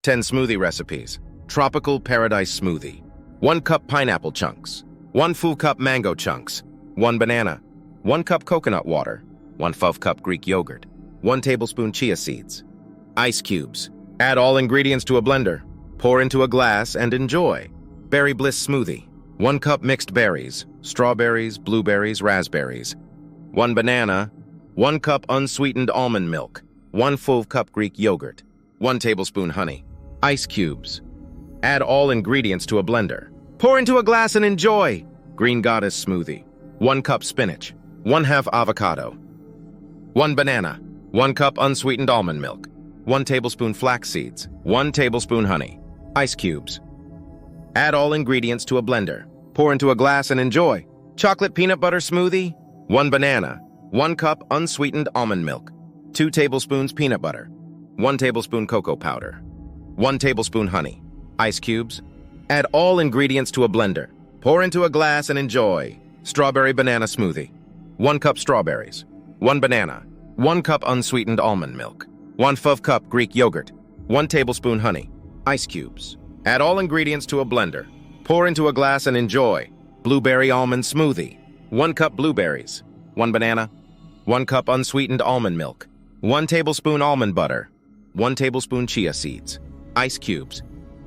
10 smoothie recipes. Tropical Paradise Smoothie. 1 cup pineapple chunks. 1 full cup mango chunks. 1 banana. 1 cup coconut water. 1/2 cup Greek yogurt. 1 tablespoon chia seeds. Ice cubes. Add all ingredients to a blender. Pour into a glass and enjoy. Berry Bliss Smoothie. 1 cup mixed berries. Strawberries, blueberries, raspberries. 1 banana. 1 cup unsweetened almond milk. 1 full cup Greek yogurt. 1 tablespoon honey. Ice cubes. Add all ingredients to a blender. Pour into a glass and enjoy. Green Goddess Smoothie. 1 cup spinach. 1/2 avocado. 1 banana. 1 cup unsweetened almond milk. 1 tablespoon flax seeds. 1 tablespoon honey. Ice cubes. Add all ingredients to a blender. Pour into a glass and enjoy. Chocolate peanut butter smoothie. 1 banana. 1 cup unsweetened almond milk. 2 tablespoons peanut butter. 1 tablespoon cocoa powder. 1 tablespoon honey. Ice cubes. Add all ingredients to a blender. Pour into a glass and enjoy. Strawberry banana smoothie. 1 cup strawberries. 1 banana. 1 cup unsweetened almond milk. 1/2 cup Greek yogurt. 1 tablespoon honey. Ice cubes. Add all ingredients to a blender. Pour into a glass and enjoy. Blueberry almond smoothie. 1 cup blueberries. 1 banana. 1 cup unsweetened almond milk. 1 tablespoon almond butter. 1 tablespoon chia seeds. Ice cubes.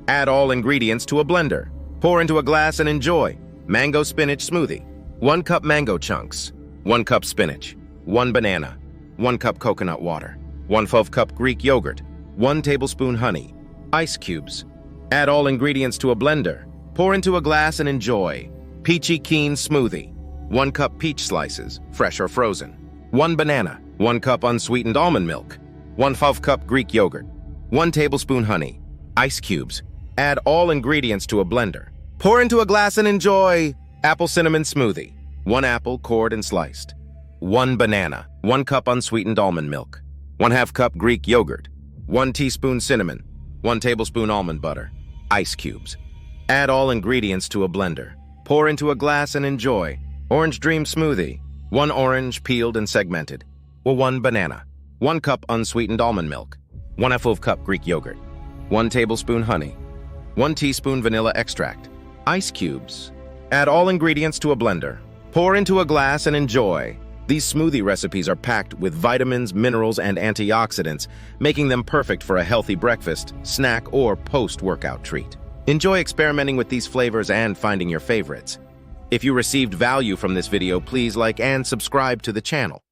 Add all ingredients to a blender. Pour into a glass and enjoy. Mango spinach smoothie. 1 cup mango chunks. 1 cup spinach. 1 banana. 1 cup coconut water. 1/2 cup Greek yogurt. 1 tablespoon honey. Ice cubes. Add all ingredients to a blender. Pour into a glass and enjoy. Peachy Keen smoothie. 1 cup peach slices, fresh or frozen. 1 banana. 1 cup unsweetened almond milk. 1/2 cup Greek yogurt. 1 tablespoon honey. Ice cubes. Add all ingredients to a blender. Pour into a glass and enjoy. Apple cinnamon smoothie. 1 apple cored and sliced. 1 banana. 1 cup unsweetened almond milk. 1/2 cup Greek yogurt. 1 teaspoon cinnamon. 1 tablespoon almond butter. Ice cubes. Add all ingredients to a blender. Pour into a glass and enjoy. Orange Dream smoothie. 1 orange peeled and segmented. 1 banana. 1 cup unsweetened almond milk. 1/2 cup Greek yogurt. 1 tablespoon honey. 1 teaspoon vanilla extract. Ice cubes. Add all ingredients to a blender. Pour into a glass and enjoy. These smoothie recipes are packed with vitamins, minerals, and antioxidants, making them perfect for a healthy breakfast, snack, or post-workout treat. Enjoy experimenting with these flavors and finding your favorites. If you received value from this video, please like and subscribe to the channel.